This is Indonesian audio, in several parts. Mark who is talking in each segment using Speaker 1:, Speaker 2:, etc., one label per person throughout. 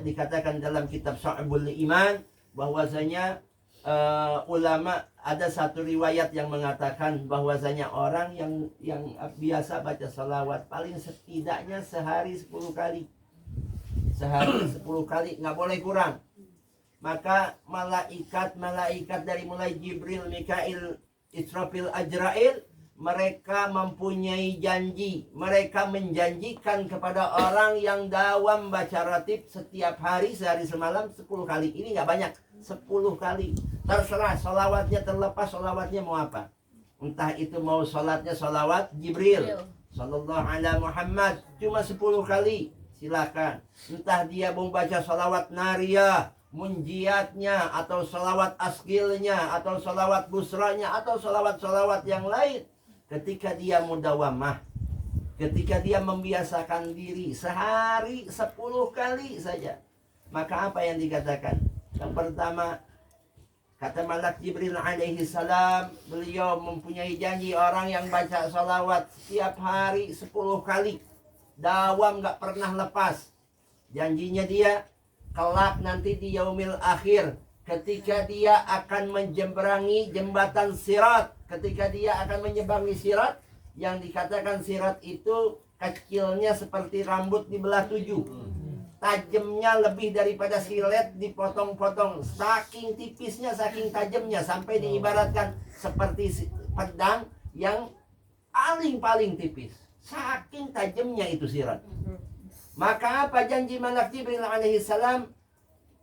Speaker 1: dikatakan dalam kitab Syu'abul Iman bahwasanya ulama ada satu riwayat yang mengatakan bahwasanya orang yang biasa baca salawat paling setidaknya sehari 10 kali. Sehari 10 kali, nggak boleh kurang. Maka malaikat dari mulai Jibril, Mikail, Israfil, Ajrail, mereka mempunyai janji. Mereka menjanjikan kepada orang yang dawam baca ratib setiap hari sehari semalam 10 kali. Ini nggak banyak, 10 kali. Terserah salawatnya, terlepas salawatnya mau apa. Entah itu mau salatnya salawat Jibril sallallahu alaihi Muhammad cuma 10 kali, silakan. Entah dia mau baca salawat nariyah, munjiatnya, atau salawat asgilnya, atau salawat busranya, atau salawat-salawat yang lain. Ketika dia mudawamah, ketika dia membiasakan diri sehari 10 kali saja, maka apa yang dikatakan? Yang pertama, kata malak Jibril alaihi salam, beliau mempunyai janji orang yang baca salawat setiap hari 10 kali, dawam gak pernah lepas. Janjinya dia, kelak nanti di yaumil akhir, ketika dia akan menyeberangi jembatan sirat, ketika dia akan menyeberangi sirat, yang dikatakan sirat itu kecilnya seperti rambut dibelah 7, tajamnya lebih daripada silet dipotong-potong, saking tipisnya, saking tajamnya, sampai diibaratkan seperti pedang yang paling tipis, saking tajamnya itu sirat. Maka apa janji malak Jibril alaihi salam?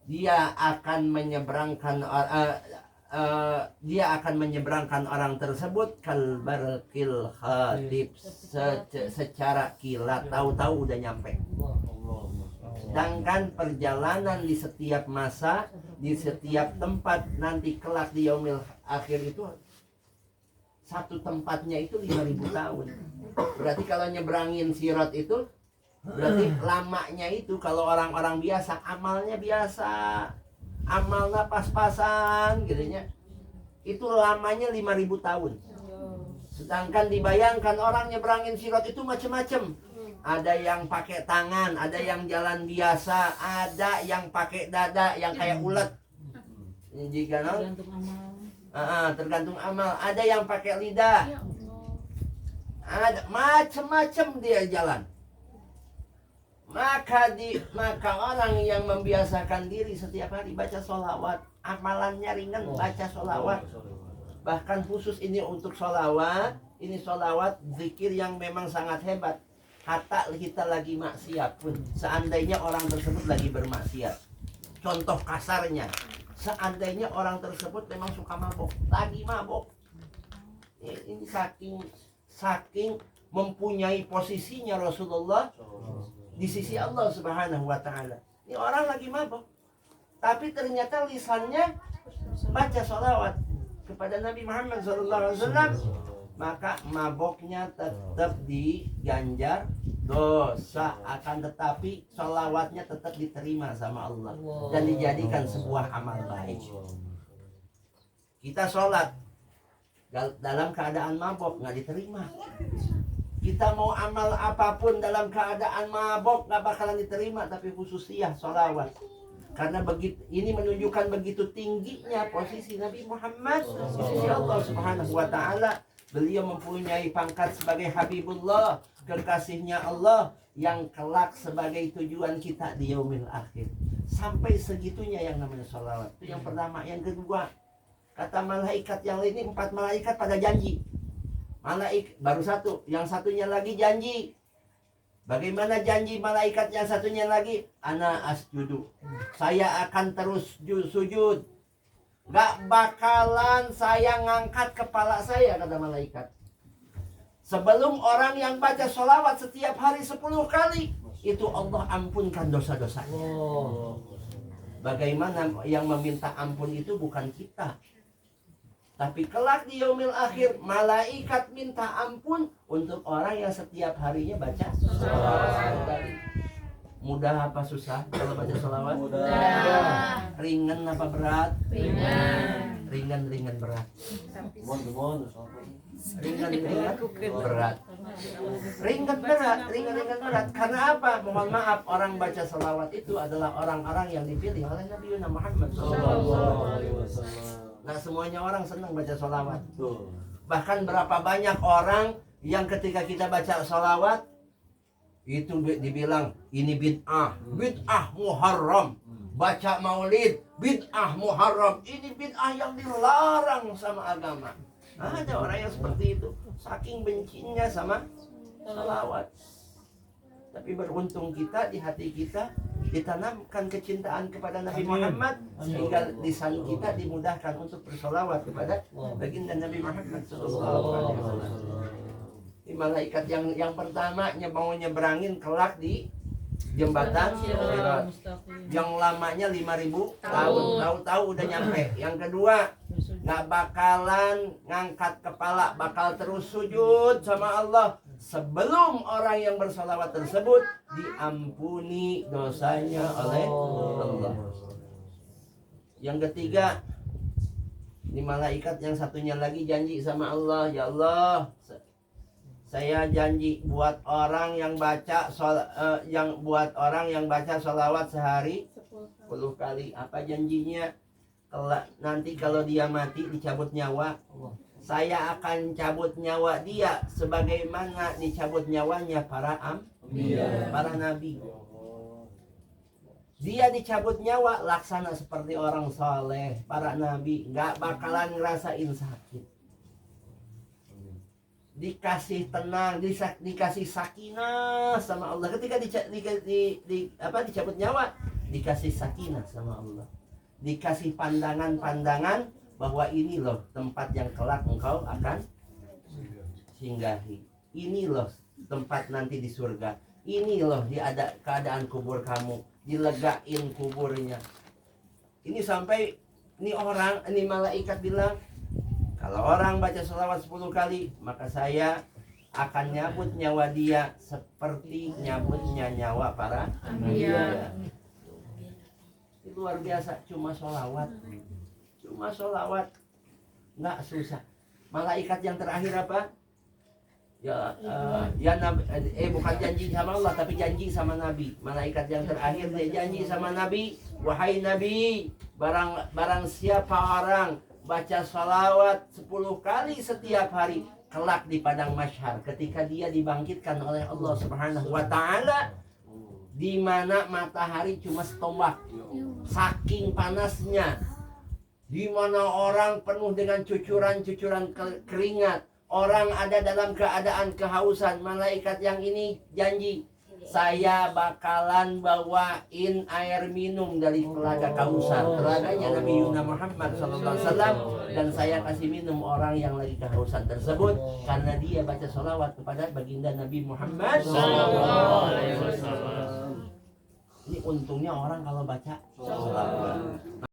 Speaker 1: Dia akan menyeberangkan orang tersebut kalbarqil khatib, secara kilat, tahu-tahu udah nyampe. Sedangkan perjalanan di setiap masa, di setiap tempat nanti kelak di yaumil akhir itu, satu tempatnya itu 5.000 tahun. Berarti kalau nyebrangin sirat itu, berarti lamanya itu kalau orang-orang biasa, amalnya biasa, amalnya pas-pasan gitu ya, itu lamanya 5.000 tahun. Sedangkan dibayangkan orang nyebrangin sirat itu macam-macam. Ada yang pakai tangan, ada yang jalan biasa, ada yang pakai dada yang kayak ulet. Jika tergantung amal. Ada yang pakai lidah. Ada macam-macam dia jalan. Maka orang yang membiasakan diri setiap hari baca sholawat, amalannya ringan, baca sholawat. Bahkan khusus ini untuk sholawat, ini sholawat zikir yang memang sangat hebat. Hatta kita lagi maksiat pun, seandainya orang tersebut lagi bermaksiat, contoh kasarnya, seandainya orang tersebut memang suka mabok, lagi mabok, ini saking mempunyai posisinya Rasulullah di sisi Allah Subhanahu wa Ta'ala. Ini orang lagi mabok, tapi ternyata lisannya baca sholawat kepada Nabi Muhammad SAW, maka maboknya tetap diganjar dosa, akan tetapi sholawatnya tetap diterima sama Allah dan dijadikan sebuah amal baik. Kita sholat dalam keadaan mabok nggak diterima. Kita mau amal apapun dalam keadaan mabok nggak bakalan diterima, tapi khususnya sholawat. Karena ini menunjukkan begitu tingginya posisi Nabi Muhammad di sisi Allah Subhanahu wa Ta'ala. Beliau mempunyai pangkat sebagai Habibullah, kekasihnya Allah, yang kelak sebagai tujuan kita di yaumil akhir. Sampai segitunya yang namanya sholawat. Itu yang pertama. Yang kedua, kata malaikat yang lain, ini 4 malaikat pada janji. Baru 1, yang satunya lagi janji. Bagaimana janji malaikat yang satunya lagi? Ana asjudu, saya akan terus sujud. Gak bakalan saya ngangkat kepala saya, kata malaikat, sebelum orang yang baca sholawat setiap hari 10 kali, itu Allah ampunkan dosa-dosanya. Bagaimana yang meminta ampun itu bukan kita, tapi kelak di yaumil akhir malaikat minta ampun untuk orang yang setiap harinya baca sholawat. Mudah apa susah kalau baca sholawat? Mudah. Ringan apa berat? Ringan berat. ringan berat. Ringan berat. Karena apa? Mohon maaf, orang baca salawat itu adalah orang-orang yang dipilih oleh Nabi Muhammad SAW. Nah, semuanya orang senang baca salawat. Bahkan berapa banyak orang yang ketika kita baca salawat itu dibilang ini bid'ah muharram. Baca maulid bid'ah muharram, ini bid'ah yang dilarang sama agama. Ada orang yang seperti itu, saking bencinya sama salawat. Tapi beruntung kita, di hati kita ditanamkan kecintaan kepada Nabi Muhammad, sehingga lisan kita dimudahkan untuk bersolawat kepada baginda Nabi Muhammad SAW. Ini malaikat yang pertama mau nyebrangin kelak di jembatan Sirat, yang lamanya 5.000 tahun, tahu-tahu udah nyampe. Yang kedua, nggak bakalan ngangkat kepala, bakal terus sujud sama Allah sebelum orang yang bersalawat tersebut diampuni dosanya oleh Allah. Yang ketiga, ini malaikat yang satunya lagi janji sama Allah, ya Allah, saya janji buat orang yang baca orang yang baca sholawat sehari 10 kali. Apa janjinya? Nanti kalau dia mati dicabut nyawa, saya akan cabut nyawa dia sebagaimana dicabut nyawanya para nabi. Dia dicabut nyawa laksana seperti orang soleh, para nabi, nggak bakalan ngerasain sakit. Dikasih tenang, dikasih sakinah sama Allah. Ketika dicabut nyawa, dikasih sakinah sama Allah. Dikasih pandangan-pandangan bahwa ini loh tempat yang kelak engkau akan singgahi. Ini loh tempat nanti di surga. Ini loh keadaan kubur kamu, dilegain kuburnya. Ini sampai ini malaikat bilang, kalau orang baca sholawat 10 kali, maka saya akan nyabut nyawa dia seperti nyabutnya nyawa para anbiya. Itu luar biasa, cuma sholawat. Nggak susah. Malaikat yang terakhir apa? Bukan janji sama Allah, tapi janji sama Nabi. Malaikat yang terakhir dia janji sama Nabi, wahai Nabi, barang siapa orang baca salawat 10 kali setiap hari, kelak di padang mahsyar ketika dia dibangkitkan oleh Allah Subhanahu wa taala, di mana matahari cuma setombak, saking panasnya, di mana orang penuh dengan cucuran-cucuran keringat, orang ada dalam keadaan kehausan. Malaikat yang ini janji, saya bakalan bawain air minum dari telaga Kausar, telaganya Nabi Muhammad SAW, dan saya kasih minum orang yang lagi kehausan tersebut karena dia baca sholawat kepada baginda Nabi Muhammad SAW. Ini untungnya orang kalau baca sholawat.